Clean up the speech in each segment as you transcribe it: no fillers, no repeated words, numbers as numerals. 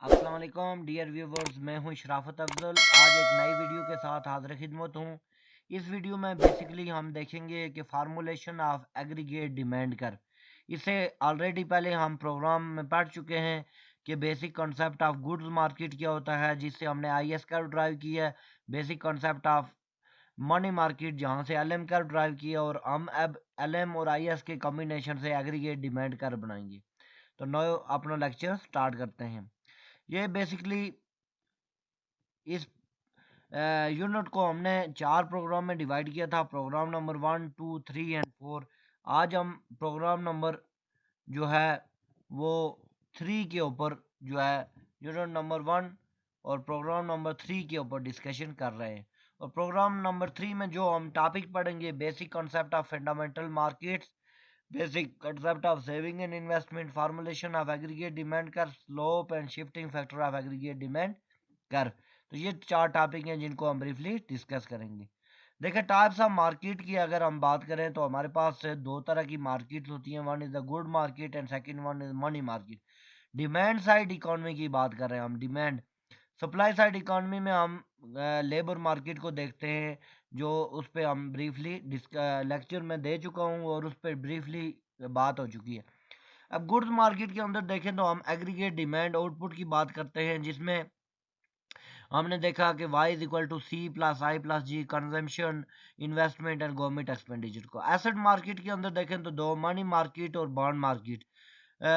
अस्सलाम वालेकुम dear viewers, मैं हूं शराफत अफजल। आज एक नई वीडियो के साथ हाजिर खिदमत हूं। इस वीडियो में बेसिकली हम देखेंगे कि formulation of aggregate demand curve. इसे ऑलरेडी पहले हम प्रोग्राम में पढ़ चुके हैं कि basic concept of goods market क्या होता है, जिससे हमने आईएस कर्व ड्राइव किया है। Basic concept of money market जहां से एलएम कर्व ड्राइव किया, और हम अब एलएम और आईएस के कॉम्बिनेशन से एग्रीगेट डिमांड कर्व बनाएंगे। तो नए अपना लेक्चर स्टार्ट करते हैं। ये बेसिकली इस यूनिट को हमने 4 प्रोग्राम में डिवाइड किया था। Program number 1, 2, 3 and 4। आज हम प्रोग्राम नंबर जो है वो 3 के ऊपर जो है यूनिट नंबर 1 और प्रोग्राम नंबर 3 के ऊपर डिस्कशन कर रहे हैं। और प्रोग्राम नंबर 3 में जो हम टॉपिक पढ़ेंगे, basic concept of fundamental markets, basic concept of saving and investment, formulation of aggregate demand curve, slope and shifting factor of aggregate demand curve। तो ये 4 टॉपिक हैं जिनको हम ब्रीफली डिस्कस करेंगे। देखिए, टाइप्स ऑफ मार्केट की अगर हम बात करें तो हमारे पास 2 तरह की मार्केट होती हैं। One is the good market and second one is money market. Demand side economy की बात कर रहे हैं हम। डिमांड सप्लाई साइड इकोनॉमी में हम लेबर मार्केट को देखते हैं, जो उस पर हम ब्रीफली लेक्चर में दे चुका हूँ और उस पर ब्रीफली बात हो चुकी है। अब गुड्स मार्केट के अंदर देखें तो हम एग्रीगेट डिमांड आउटपुट की बात करते हैं, जिसमें हमने देखा कि y is equal to C plus I plus G, consumption, investment and government expenditure को। एसेट मार्केट के अंदर देखें तो दो, मनी मार्केट और बॉन्ड मार्केट।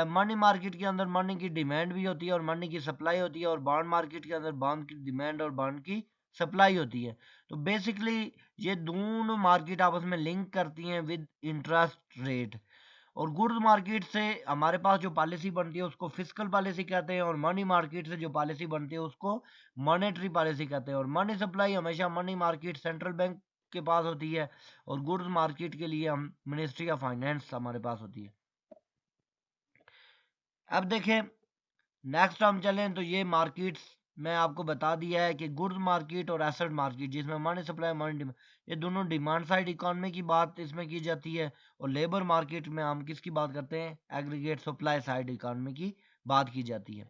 मनी मार्केट के अंदर मनी की डिमांड भी होती है और मनी की सप्लाई होती है, और बॉन्ड मार्केट के अंदर बॉन्ड की डिमांड और बॉन्ड की सप्लाई होती है। तो बेसिकली ये दोनों मार्केट आपस में लिंक करती हैं विद इंटरेस्ट रेट। और गुड्स मार्केट से हमारे पास जो पॉलिसी बनती है उसको फिस्कल पॉलिसी कहते हैं, और मनी मार्केट से जो पॉलिसी बनती है उसको मॉनेटरी पॉलिसी कहते हैं। और मनी सप्लाई हमेशा मनी मार्केट सेंट्रल बैंक के पास होती है, और गुड्स मार्केट के लिए हम मिनिस्ट्री ऑफ फाइनेंस हमारे पास होती है। अब देखें, नेक्स्ट हम चलें तो ये मार्केट्स मैं आपको बता दिया है कि गुड्स मार्केट और एसेट मार्केट, जिसमें मनी सप्लाई मनी डिमांड, ये दोनों डिमांड साइड इकोनॉमी की बात इसमें की जाती है। और लेबर मार्केट में हम किसकी बात करते हैं? एग्रीगेट सप्लाई साइड इकोनॉमी की बात की जाती है।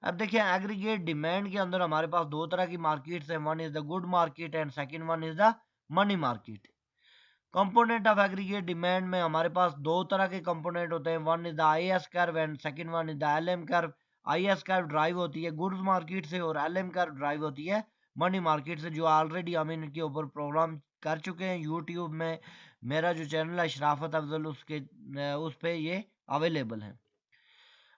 अब देखिए, एग्रीगेट डिमांड के अंदर हमारे पास 2 तरह की मार्केट्स हैं। One is the good market and second one is the money market. Component of aggregate demand में हमारे पास 2 तरह के कंपोनेंट होते हैं। One is the IS curve and second one is the LM curve. IS curve derive होती है goods market से, और एलएम कर्व ड्राइव होती है मनी मार्केट से, जो ऑलरेडी हम इनके ऊपर प्रोग्राम कर चुके हैं यूट्यूब में। मेरा जो चैनल है शराफत अफजल, उसके उस पे ये अवेलेबल है।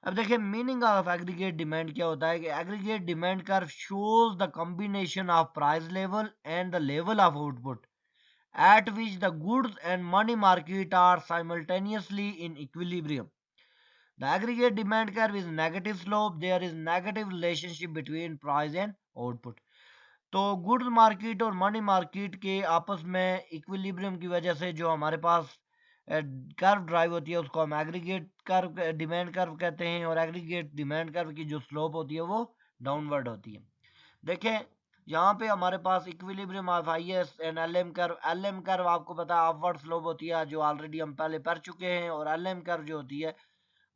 अब देखिए, मीनिंग ऑफ एग्रीगेट डिमांड क्या होता है कि aggregate demand curve shows the combination of price level and the level of output at which the goods and money market are simultaneously in equilibrium. The aggregate demand curve is negative slope. There is negative relationship between price and output. तो goods market और money market के आपस में equilibrium की वजह से जो हमारे पास कर्व ड्राइव होती है उसको हम एग्रीगेट कर्व डिमांड कर्व कहते हैं, और एग्रीगेट डिमांड कर्व की जो स्लोप होती है वो डाउनवर्ड होती है। देखें, यहाँ पे हमारे पास equilibrium of IS and LM curve. LM curve आपको पता है अपवर्ड स्लोप होती है, जो ऑलरेडी हम पहले पढ़ चुके हैं। और एलएम कर्व जो होती है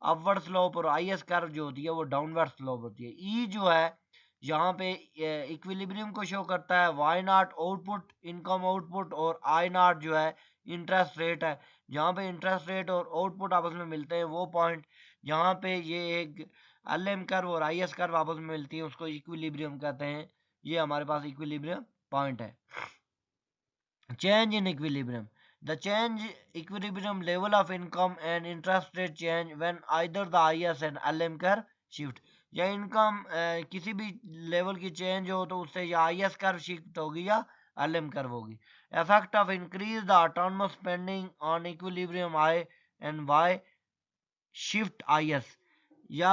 अपवर्ड स्लोप, और आईएस कर्व जो होती है वो डाउनवर्ड स्लोप होती है। ई जो है यहाँ पे इक्विलिब्रियम को शो करता है। Y naught output, income output, और आई नॉट जो है इंटरेस्ट रेट है। जहाँ पे इंटरेस्ट रेट और आउटपुट आपस में मिलते हैं वो पॉइंट, यहाँ पे ये एक एलएम कर्व और आईएस कर्व आपस में मिलती है, उसको इक्विलिब्रियम कहते हैं। ये हमारे पास इक्विलिब्रियम पॉइंट है। Change in equilibrium, the change equilibrium level of income and interest rate change when either the IS and LM curve shift. या इनकम किसी भी लेवल की चेंज हो तो उससे या आईएस कर्व शिफ्ट होगी या एलएम कर्व होगी। Effect of increase the autonomous spending on equilibrium I and Y shift IS. या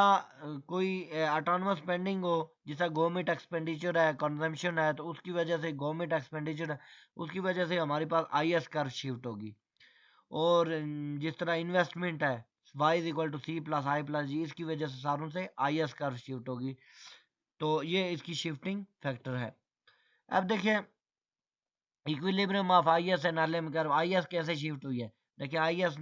कोई ऑटोनोमस स्पेंडिंग हो, जैसा गवर्नमेंट एक्सपेंडिचर है, कंजम्पशन है, तो उसकी वजह से गवर्नमेंट एक्सपेंडिचर है, उसकी वजह से हमारे पास आईएस कर्व शिफ्ट होगी। और जिस तरह इन्वेस्टमेंट है, y is equal to C plus I plus G, इसकी वजह से सारों से आईएस कर्व शिफ्ट होगी। तो ये इसकी शिफ्टिंग फैक्टर है। अब देखिए, equilibrium of IS and LM curve. IS कैसे शिफ्ट हुई है? देखिए आई एस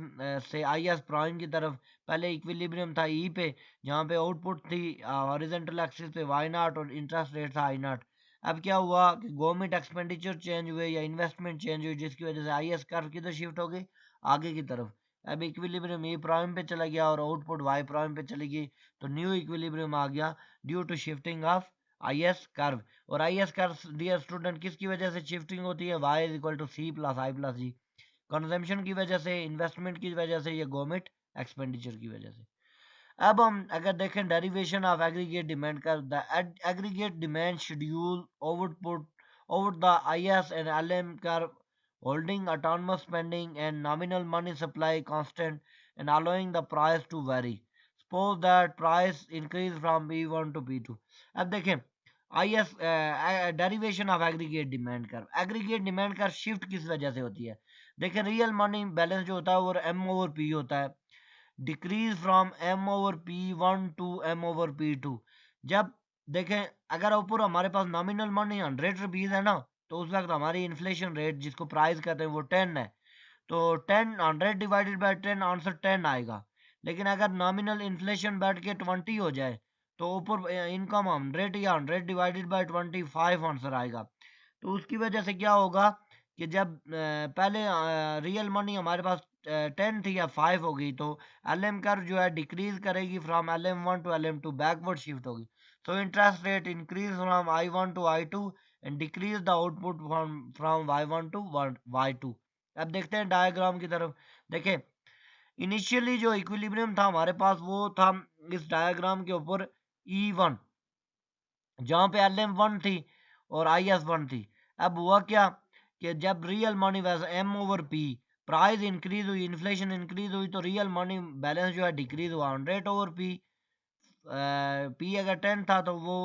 से आई एस प्राइम की तरफ पहले इक्विलिब्रियम था ई पे, जहाँ पे आउटपुट थी हॉरिजॉन्टल एक्सिस पे वाई नॉट और इंटरेस्ट रेट था आई नॉट। अब क्या हुआ कि गवर्नमेंट एक्सपेंडिचर चेंज हुए या इन्वेस्टमेंट चेंज हुई, जिसकी वजह से आई एस कर्व किधर शिफ्ट हो गई, आगे की तरफ। अब इक्विलिब्रियम ई प्राइम पे चला गया और आउटपुट वाई प्राइम पे चली गई, तो न्यू इक्विलिब्रियम आ गया due to shifting of I S curve. और I S curve dear student किसकी वजह से शिफ्टिंग होती है, Y is equal to C plus I plus G, consumption की वजह से, इन्वेस्टमेंट की वजह से, या गवर्नमेंट एक्सपेंडिचर की वजह से। अब हम अगर देखें डेरिवेशन ऑफ एग्रीगेट डिमांड का, the aggregate demand schedule output over the IS and LM curve, holding autonomous spending and nominal money supply constant and allowing the price to vary. Suppose that price increase from P1 to P2. अब देखें IS derivation of aggregate demand curve, aggregate demand curve shift किस वजह से होती है। देखें real money balance जो होता है वो M ओवर P होता है, decrease from M over P1 to M over P2। जब देखें अगर ऊपर हमारे पास नॉमिनल मनी 100 रुपीज है ना, तो उस वक्त हमारी इन्फ्लेशन रेट जिसको प्राइस कहते हैं वो 10 है, तो 10 100 डिवाइडेड बाय 10 आंसर 10 आएगा। लेकिन अगर नॉमिनल इन्फ्लेशन बैठ के 20 हो जाए तो ऊपर इनकम 100 या 100 डिवाइडेड बाय 25 आंसर आएगा। तो उसकी वजह से क्या होगा कि जब पहले रियल मनी हमारे पास 10 थी या 5 हो गई, तो एल एम कर्व जो है डिक्रीज करेगी from LM1 to LM2, backward shift होगी। So interest rate increase from I1 to I2 and decrease the output from Y1 to Y2। अब देखते हैं डायग्राम की तरफ। देखें इनिशियली जो इक्विलिब्रियम था हमारे पास वो था इस डायग्राम के ऊपर E1, जहाँ पे LM1 थी और IS1 थी। अब हुआ क्या कि जब रियल मनी वैसे M over P, price increase हुई, इन्फ्लेशन इंक्रीज हुई, तो रियल मनी बैलेंस जो है डिक्रीज हुआ 100 ओवर P। P अगर 10 था तो वो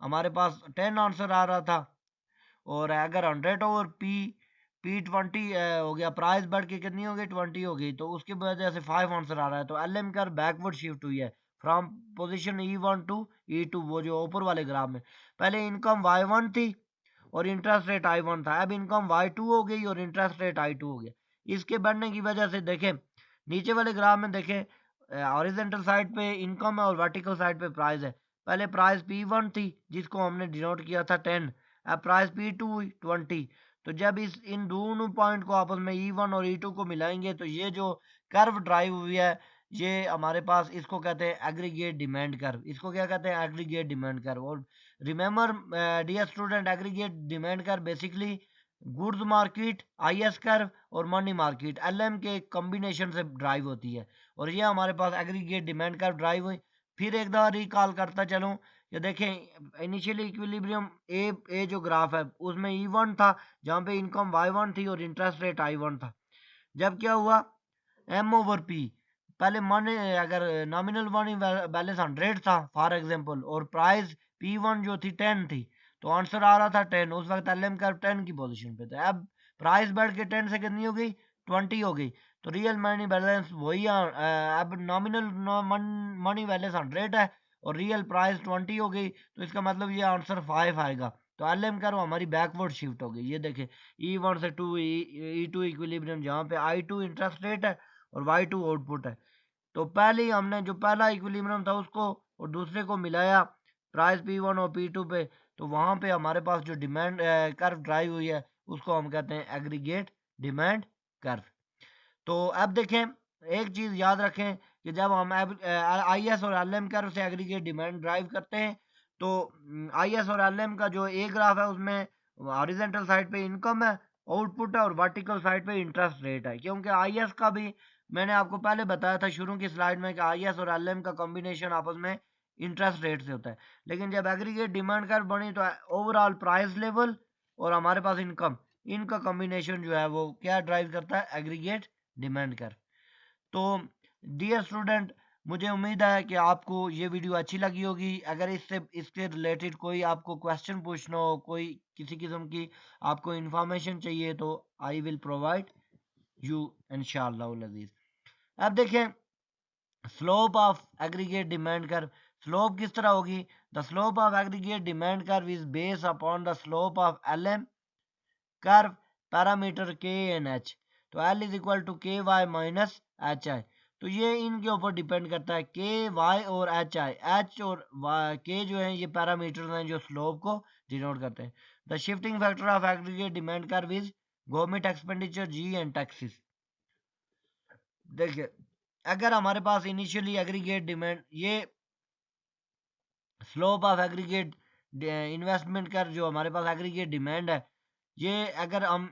हमारे पास 10 आंसर आ रहा था, और अगर 100 ओवर P20 हो गया, प्राइस बढ़ के कितनी हो गई 20 हो गई, तो उसकी वजह से 5 आंसर आ रहा है। तो LM कर बैकवर्ड शिफ्ट हुई है from position E1 to E2, वो जो ऊपर वाले ग्राफ में। पहले इनकम Y1 थी और इंटरेस्ट रेट I1 था, अब इनकम Y2 हो गई और इंटरेस्ट रेट I2 हो गया। इसके बढ़ने की वजह से देखें नीचे वाले ग्राफ में देखें हॉरिजॉन्टल साइड पे इनकम है और वर्टिकल साइड पे प्राइस है। पहले प्राइस P1 थी जिसको हमने डिनोट किया था 10, अब प्राइस P2 हुई 20। तो जब इन दोनों पॉइंट को आपस में E1 और E2 को मिलाएंगे तो ये जो कर्व ड्राइव हुई है, ये हमारे पास इसको कहते हैं एग्रीगेट डिमांड कर्व। इसको क्या कहते हैं, एग्रीगेट डिमांड कर्व। और remember dear student, aggregate demand curve basically goods market, IS curve और मनी मार्केट LM के कॉम्बिनेशन से ड्राइव होती है, और ये हमारे पास एग्रीगेट डिमांड कर्व ड्राइव हुई। फिर एक दफा रिकॉल करता चलूं, ये देखें इनिशियली इक्विलिब्रियम ए जो ग्राफ है उसमें E1 था, जहाँ पे इनकम Y1 थी और इंटरेस्ट रेट I1 था। जब क्या हुआ M ओवर P, पहले मनी अगर नॉमिनल मनी बैलेंस 100 था फॉर एग्जांपल और प्राइस P1 जो थी 10 थी, तो आंसर आ रहा था 10। उस वक्त LM कर्व 10 की पोजीशन पे था। अब प्राइस बढ़ के 10 से कितनी हो गई 20 हो गई, तो रियल मनी बैलेंस वही अब नॉमिनल मनी बैलेंस 100 है और रियल प्राइस 20 हो गई, तो इसका मतलब ये आंसर 5 आएगा। तो LM कर्व हमारी बैकवर्ड शिफ्ट हो गई। ये देखें E1 से 2 E2 इक्विलिब्रियम, जहाँ पे I2 इंटरेस्ट रेट है और Y2 आउटपुट है। तो पहले ही हमने जो पहला इक्विलिब्रियम था उसको और दूसरे को मिलाया प्राइस P1 और P2 पे, तो वहां पे हमारे पास जो डिमांड कर्व ड्राइव हुई है उसको हम कहते हैं एग्रीगेट डिमांड कर्व। तो अब देखें एक चीज याद रखें कि जब हम IS और LM कर्व से एग्रीगेट डिमांड ड्राइव करते हैं, तो IS और LM का जो ए ग्राफ है उसमें हॉरिजॉन्टल साइड पे इनकम है, आउटपुट है, और वर्टिकल साइड पे इंटरेस्ट रेट है। क्योंकि IS का भी मैंने आपको पहले बताया था शुरू की स्लाइड में कि IS और LM का कॉम्बिनेशन आपस में इंटरेस्ट रेट से होता है, लेकिन जब एग्रीगेट डिमांड कर्व बनी तो ओवरऑल प्राइस लेवल और हमारे पास इनकम, इनका कॉम्बिनेशन जो है वो क्या ड्राइव करता है, एग्रीगेट डिमांड कर्व। तो डियर स्टूडेंट, मुझे उम्मीद है कि आपको ये वीडियो अच्छी लगी होगी। अगर इसके रिलेटेड कोई आपको क्वेश्चन पूछना हो, कोई किसी किस्म की आपको इंफॉर्मेशन चाहिए, तो आई विल प्रोवाइड यू इंशाअल्लाह अज़ीज़। अब देखें slope of aggregate demand curve, slope किस तरह होगी। The slope of aggregate demand curve is based upon the slope of LM curve parameter K and H। तो एल इज इक्वल टू के Y minus H I. तो ये इनके ऊपर depend करता है, के वाई और एच आई। एच और के जो है ये पैरामीटर्स हैं जो स्लोप को डिनोट करते हैं। The shifting factor of aggregate demand curve is government expenditure G and taxes. देखिए अगर हमारे पास इनिशियली एग्रीगेट डिमांड, ये स्लोप ऑफ एग्रीगेट इन्वेस्टमेंट कर जो हमारे पास एग्रीगेट डिमांड है, ये अगर हम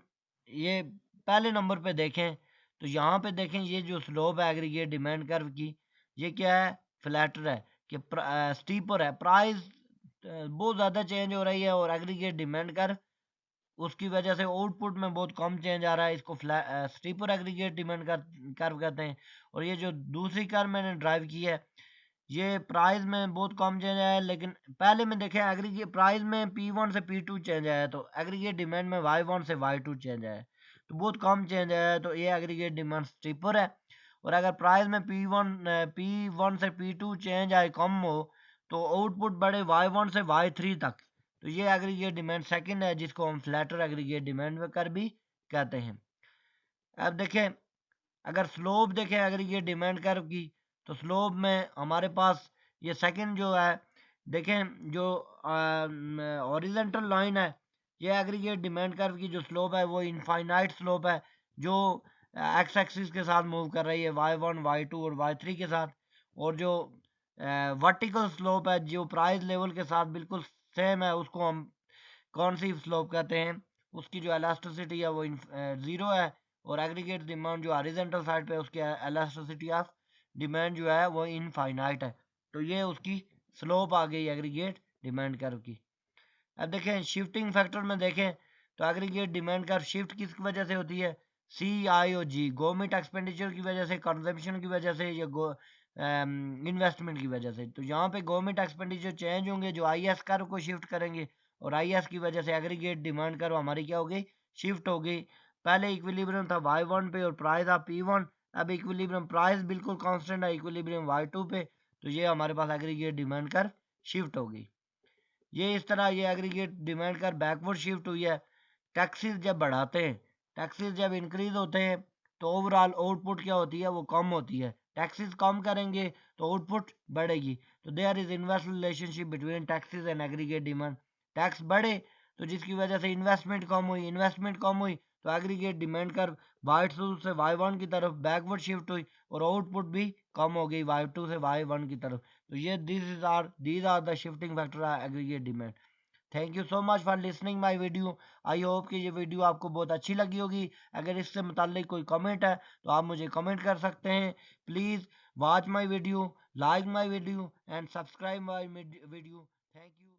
ये पहले नंबर पे देखें तो यहाँ पे देखें ये जो स्लोप है एग्रीगेट डिमांड कर्व की, ये क्या है, फ्लैटर है कि स्टीपर है। प्राइस बहुत ज़्यादा चेंज हो रही है और एग्रीगेट डिमांड कर्व उसकी वजह से आउटपुट में बहुत कम चेंज आ रहा है। इसको स्टीपर एग्रीगेट डिमांड कर्व कहते हैं। और ये जो दूसरी कर्व मैंने ड्राइव की है, ये प्राइस में बहुत कम चेंज आया है, लेकिन पहले में देखें एग्रीगेट प्राइस में P1 से P2 चेंज आया है, तो एग्रीगेट डिमांड में Y1 से Y2 चेंज आया है, तो बहुत कम चेंज आया है, तो ये एग्रीगेट डिमांड स्टीपर है। और अगर प्राइस में P1 से P2 चेंज आए, कम हो, तो आउटपुट बढ़े Y1 से Y3 तक, तो ये एग्रीगेट डिमांड सेकंड है, जिसको हम फ्लैटर एग्रीगेट डिमांड में कर भी कहते हैं। अब देखें अगर स्लोप देखें एग्रीगेट डिमांड कर्व की, तो स्लोप में हमारे पास ये सेकंड जो है, देखें जो हॉरिजॉन्टल लाइन है, ये एग्रीगेट डिमांड कर्व की जो स्लोप है वो इनफाइनाइट स्लोप है, जो एक्स एक्सिस के साथ मूव कर रही है, y1 y2 और y3 के साथ। और जो वर्टिकल स्लोप है जो प्राइस लेवल के साथ बिल्कुल सेम है, उसको हम कौन सी स्लोप कहते हैं, उसकी जो एलास्टिसिटी है वो ज़ीरो है। और एग्रीगेट डिमांड जो हॉरिजॉन्टल साइड पे उसकी एलास्टिसिटी ऑफ डिमांड जो है वो इनफाइनाइट है। तो ये उसकी स्लोप आ गई एग्रीगेट डिमांड कर्व की। अब देखें शिफ्टिंग फैक्टर में देखें तो एग्रीगेट डिमांड कर्व शिफ्ट किस वजह से होती है, सी आई और जी, गवर्नमेंट एक्सपेंडिचर की वजह से, कंजम्पशन की वजह से, या इन्वेस्टमेंट की वजह से। तो यहाँ पे गवर्नमेंट एक्सपेंडिचर चेंज होंगे जो आई एस कर्व को शिफ्ट करेंगे, और आई एस की वजह से एग्रीगेट डिमांड कर्व हमारी क्या हो गई, शिफ्ट हो गई। पहले इक्विलिब्रियम था y1 पे और प्राइस था P1, अब इक्विलिब्रियम प्राइस बिल्कुल कांस्टेंट है इक्विलिब्रियम y2 पे, तो ये हमारे पास एग्रीगेट डिमांड कर्व शिफ्ट हो गई। ये इस तरह ये एग्रीगेट डिमांड कर बैकवर्ड शिफ्ट हुई है। टैक्सेस जब बढ़ाते हैं, टैक्सेस जब इंक्रीज होते हैं, तो ओवरऑल आउटपुट क्या होती है, वो कम होती है। टैक्सेस कम करेंगे तो आउटपुट बढ़ेगी। तो there is inverse relationship between taxes and aggregate demand. Tax बढ़े तो जिसकी वजह से इन्वेस्टमेंट कम हुई, इन्वेस्टमेंट कम हुई तो एग्रीगेट डिमांड कर y2 से y1 की तरफ बैकवर्ड शिफ्ट हुई, और आउटपुट भी कम हो गई y2 से y1 की तरफ। तो ये these are the shifting factor aggregate demand। Thank you so much for listening my video. I hope कि ये वीडियो आपको बहुत अच्छी लगी होगी। अगर इससे मुताल्लिक कोई कमेंट है तो आप मुझे कमेंट कर सकते हैं। Please watch my video, like my video and subscribe my video. Thank you.